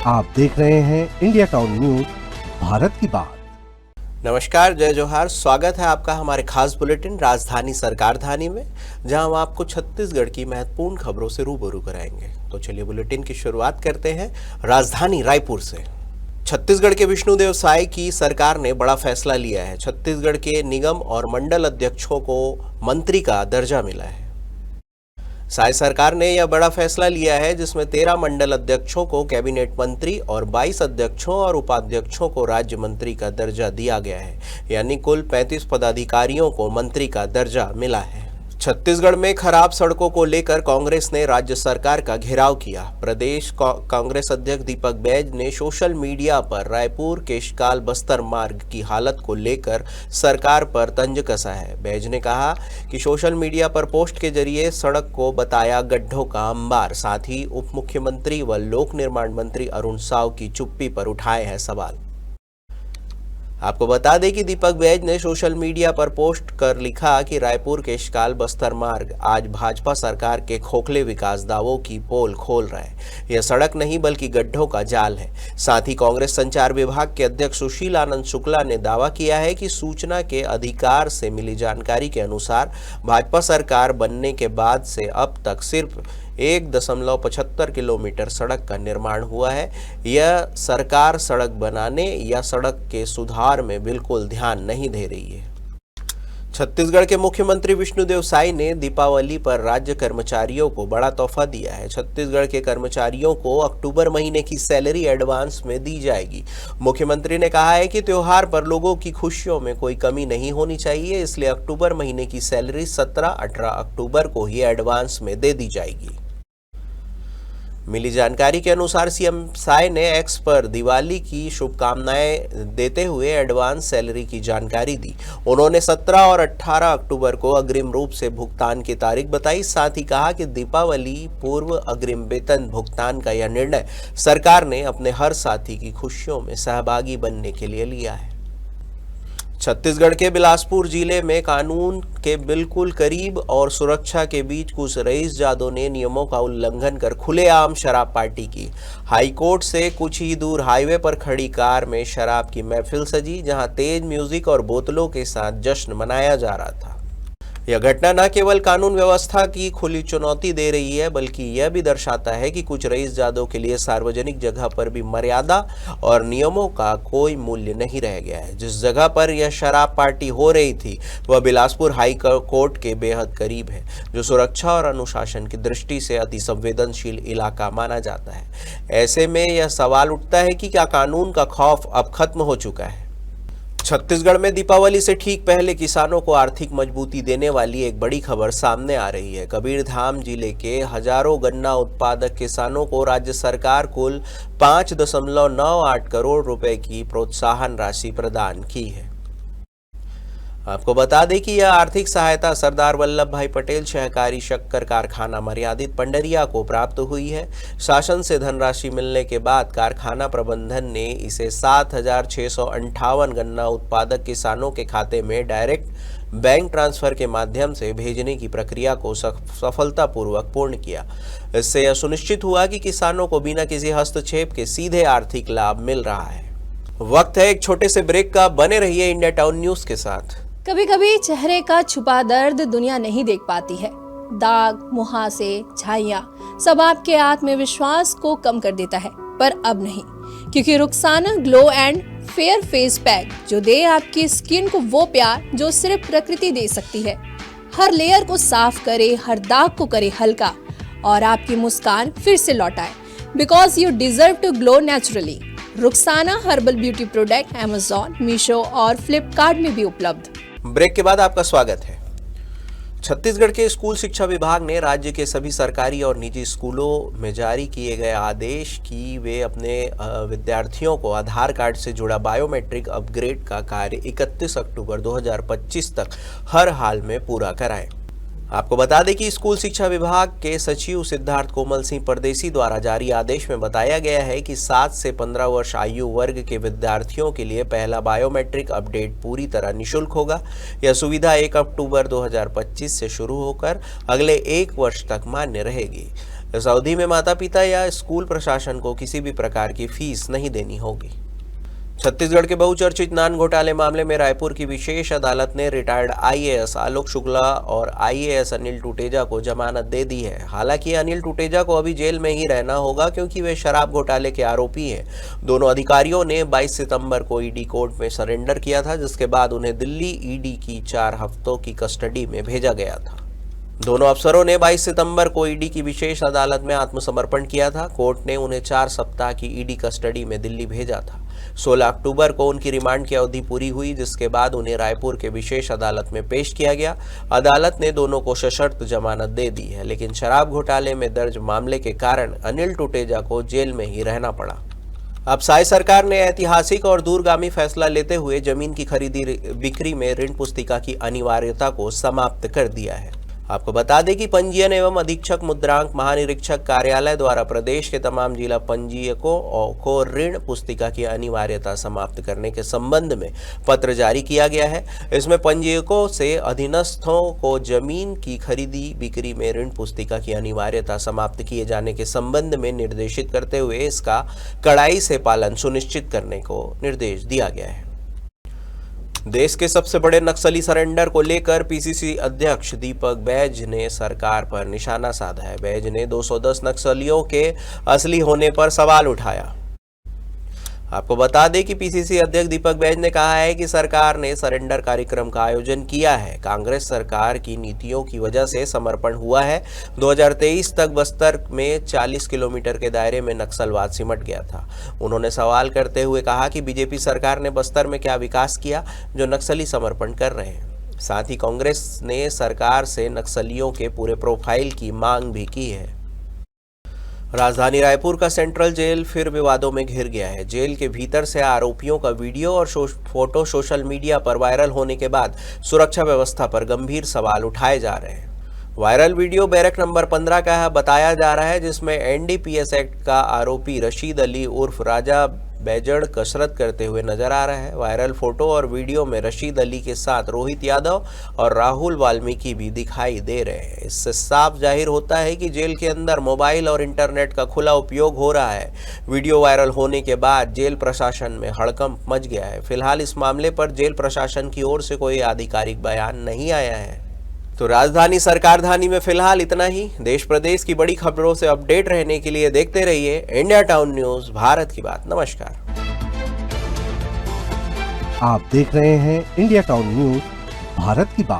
आप देख रहे हैं इंडिया टाउन न्यूज, भारत की बात। नमस्कार, जय जोहार। स्वागत है आपका हमारे खास बुलेटिन राजधानी सरकारधानी में, जहां हम आपको छत्तीसगढ़ की महत्वपूर्ण खबरों से रूबरू कराएंगे। तो चलिए बुलेटिन की शुरुआत करते हैं राजधानी रायपुर से। छत्तीसगढ़ के विष्णुदेव साय की सरकार ने बड़ा फैसला लिया है। छत्तीसगढ़ के निगम और मंडल अध्यक्षों को मंत्री का दर्जा मिला है। साय सरकार ने यह बड़ा फैसला लिया है जिसमें 13 मंडल अध्यक्षों को कैबिनेट मंत्री और 22 अध्यक्षों और उपाध्यक्षों को राज्य मंत्री का दर्जा दिया गया है, यानी कुल 35 पदाधिकारियों को मंत्री का दर्जा मिला है। छत्तीसगढ़ में खराब सड़कों को लेकर कांग्रेस ने राज्य सरकार का घेराव किया। प्रदेश कांग्रेस अध्यक्ष दीपक बैज ने सोशल मीडिया पर रायपुर केशकाल बस्तर मार्ग की हालत को लेकर सरकार पर तंज कसा है। बैज ने कहा कि सोशल मीडिया पर पोस्ट के जरिए सड़क को बताया गड्ढों का अंबार। साथ ही उप मुख्यमंत्री व लोक निर्माण मंत्री अरुण साव की चुप्पी पर उठाए हैं सवाल। आपको बता दें कि दीपक बैज ने सोशल मीडिया पर पोस्ट कर लिखा कि रायपुर केशकाल बस्तर मार्ग आज भाजपा सरकार के खोखले विकास दावों की पोल खोल रहा है। यह सड़क नहीं बल्कि गड्ढों का जाल है। साथ ही कांग्रेस संचार विभाग के अध्यक्ष सुशील आनंद शुक्ला ने दावा किया है कि सूचना के अधिकार से मिली जानकारी के अनुसार भाजपा सरकार बनने के बाद से अब तक सिर्फ 1.75 किलोमीटर सड़क का निर्माण हुआ है। यह सरकार सड़क बनाने या सड़क के सुधार में बिल्कुल ध्यान नहीं दे रही है। छत्तीसगढ़ के मुख्यमंत्री विष्णुदेव साय ने दीपावली पर राज्य कर्मचारियों को बड़ा तोहफा दिया है। छत्तीसगढ़ के कर्मचारियों को अक्टूबर महीने की सैलरी एडवांस में दी जाएगी। मुख्यमंत्री ने कहा है कि त्योहार पर लोगों की खुशियों में कोई कमी नहीं होनी चाहिए, इसलिए अक्टूबर महीने की सैलरी 17-18 अक्टूबर को ही एडवांस में दे दी जाएगी। मिली जानकारी के अनुसार सीएम साय ने एक्स पर दिवाली की शुभकामनाएं देते हुए एडवांस सैलरी की जानकारी दी। उन्होंने 17 और 18 अक्टूबर को अग्रिम रूप से भुगतान की तारीख बताई। साथ ही कहा कि दीपावली पूर्व अग्रिम वेतन भुगतान का यह निर्णय सरकार ने अपने हर साथी की खुशियों में सहभागी बनने के लिए लिया है। छत्तीसगढ़ के बिलासपुर जिले में कानून के बिल्कुल करीब और सुरक्षा के बीच कुछ रईसजादों ने नियमों का उल्लंघन कर खुलेआम शराब पार्टी की। हाईकोर्ट से कुछ ही दूर हाईवे पर खड़ी कार में शराब की महफिल सजी, जहां तेज म्यूजिक और बोतलों के साथ जश्न मनाया जा रहा था। यह घटना न केवल कानून व्यवस्था की खुली चुनौती दे रही है, बल्कि यह भी दर्शाता है कि कुछ रईसजादों के लिए सार्वजनिक जगह पर भी मर्यादा और नियमों का कोई मूल्य नहीं रह गया है। जिस जगह पर यह शराब पार्टी हो रही थी वह बिलासपुर हाई कोर्ट के बेहद करीब है, जो सुरक्षा और अनुशासन की दृष्टि से अति संवेदनशील इलाका माना जाता है। ऐसे में यह सवाल उठता है कि क्या कानून का खौफ अब खत्म हो चुका है। छत्तीसगढ़ में दीपावली से ठीक पहले किसानों को आर्थिक मजबूती देने वाली एक बड़ी खबर सामने आ रही है। कबीरधाम जिले के हजारों गन्ना उत्पादक किसानों को राज्य सरकार कुल 5.98 करोड़ रुपए की प्रोत्साहन राशि प्रदान की है। आपको बता दें कि यह आर्थिक सहायता सरदार वल्लभ भाई पटेल सहकारी शक्कर कारखाना मर्यादित पंडरिया को प्राप्त हुई है। शासन से धनराशि मिलने के बाद कारखाना प्रबंधन ने इसे 7,658 गन्ना उत्पादक किसानों के खाते में डायरेक्ट बैंक ट्रांसफर के माध्यम से भेजने की प्रक्रिया को सफलतापूर्वक पूर्ण किया। इससे यह सुनिश्चित हुआ कि किसानों को बिना किसी हस्तक्षेप के सीधे आर्थिक लाभ मिल रहा है। वक्त है एक छोटे से ब्रेक का। बने रहिए इंडिया टाउन न्यूज के साथ। कभी कभी चेहरे का छुपा दर्द दुनिया नहीं देख पाती है। दाग, मुहासे, झाइयाँ सब आपके आत्मविश्वास को कम कर देता है, पर अब नहीं, क्योंकि Rukhsana glow and fair face pack जो दे आपकी स्किन को वो प्यार जो सिर्फ प्रकृति दे सकती है। हर लेयर को साफ करे, हर दाग को करे हल्का और आपकी मुस्कान फिर से लौटाए। Because you deserve to glow naturally. Rukhsana herbal beauty product Amazon, Meesho और फ्लिपकार्ट में भी उपलब्ध। ब्रेक के बाद आपका स्वागत है। छत्तीसगढ़ के स्कूल शिक्षा विभाग ने राज्य के सभी सरकारी और निजी स्कूलों में जारी किए गए आदेश कि वे अपने विद्यार्थियों को आधार कार्ड से जुड़ा बायोमेट्रिक अपग्रेड का कार्य 31 अक्टूबर 2025 तक हर हाल में पूरा कराएं। आपको बता दें कि स्कूल शिक्षा विभाग के सचिव सिद्धार्थ कोमल सिंह परदेसी द्वारा जारी आदेश में बताया गया है कि 7 से 15 वर्ष आयु वर्ग के विद्यार्थियों के लिए पहला बायोमेट्रिक अपडेट पूरी तरह निःशुल्क होगा। यह सुविधा 1 अक्टूबर 2025 से शुरू होकर अगले 1 वर्ष तक मान्य रहेगी। इस अवधि में माता पिता या स्कूल प्रशासन को किसी भी प्रकार की फीस नहीं देनी होगी। छत्तीसगढ़ के बहुचर्चित नान घोटाले मामले में रायपुर की विशेष अदालत ने रिटायर्ड आईएएस आलोक शुक्ला और आईएएस अनिल टूटेजा को जमानत दे दी है। हालांकि अनिल टूटेजा को अभी जेल में ही रहना होगा क्योंकि वे शराब घोटाले के आरोपी हैं। दोनों अधिकारियों ने 22 सितंबर को ईडी कोर्ट में सरेंडर किया था, जिसके बाद उन्हें दिल्ली ईडी की 4 हफ्तों की कस्टडी में भेजा गया था। दोनों अफसरों ने 22 सितंबर को ईडी की विशेष अदालत में आत्मसमर्पण किया था। कोर्ट ने उन्हें 4 सप्ताह की ईडी कस्टडी में दिल्ली भेजा था। 16 अक्टूबर को उनकी रिमांड की अवधि पूरी हुई, जिसके बाद उन्हें रायपुर के विशेष अदालत में पेश किया गया। अदालत ने दोनों को सशर्त जमानत दे दी है, लेकिन शराब घोटाले में दर्ज मामले के कारण अनिल टूटेजा को जेल में ही रहना पड़ा। अब साय सरकार ने ऐतिहासिक और दूरगामी फैसला लेते हुए जमीन की खरीदी बिक्री में ऋण पुस्तिका की अनिवार्यता को समाप्त कर दिया है। आपको बता दें कि पंजीयन एवं अधीक्षक मुद्रांक महानिरीक्षक कार्यालय द्वारा प्रदेश के तमाम जिला पंजीयकों को ऋण पुस्तिका की अनिवार्यता समाप्त करने के संबंध में पत्र जारी किया गया है। इसमें पंजीयकों से अधीनस्थों को जमीन की खरीदी बिक्री में ऋण पुस्तिका की अनिवार्यता समाप्त किए जाने के संबंध में निर्देशित करते हुए इसका कड़ाई से पालन सुनिश्चित करने को निर्देश दिया गया है। देश के सबसे बड़े नक्सली सरेंडर को लेकर पीसीसी अध्यक्ष दीपक बैज ने सरकार पर निशाना साधा है। बैज ने 210 नक्सलियों के असली होने पर सवाल उठाया। आपको बता दें कि पीसीसी अध्यक्ष दीपक बैज ने कहा है कि सरकार ने सरेंडर कार्यक्रम का आयोजन किया है। कांग्रेस सरकार की नीतियों की वजह से समर्पण हुआ है। 2023 तक बस्तर में 40 किलोमीटर के दायरे में नक्सलवाद सिमट गया था। उन्होंने सवाल करते हुए कहा कि बीजेपी सरकार ने बस्तर में क्या विकास किया जो नक्सली समर्पण कर रहे हैं। साथ ही कांग्रेस ने सरकार से नक्सलियों के पूरे प्रोफाइल की मांग भी की है। राजधानी रायपुर का सेंट्रल जेल फिर विवादों में घिर गया है। जेल के भीतर से आरोपियों का वीडियो और फोटो सोशल मीडिया पर वायरल होने के बाद सुरक्षा व्यवस्था पर गंभीर सवाल उठाए जा रहे हैं। वायरल वीडियो बैरक नंबर 15 का है बताया जा रहा है, जिसमें एनडीपीएस एक्ट का आरोपी रशीद अली उर्फ राजा बैजड़ कसरत करते हुए नजर आ रहा है। वायरल फोटो और वीडियो में रशीद अली के साथ रोहित यादव और राहुल वाल्मीकि भी दिखाई दे रहे हैं। इससे साफ जाहिर होता है कि जेल के अंदर मोबाइल और इंटरनेट का खुला उपयोग हो रहा है। वीडियो वायरल होने के बाद जेल प्रशासन में हड़कंप मच गया है। फिलहाल इस मामले पर जेल प्रशासन की ओर से कोई आधिकारिक बयान नहीं आया है। तो राजधानी सरकारधानी में फिलहाल इतना ही। देश प्रदेश की बड़ी खबरों से अपडेट रहने के लिए देखते रहिए इंडिया टाउन न्यूज, भारत की बात। नमस्कार। आप देख रहे हैं इंडिया टाउन न्यूज, भारत की बात।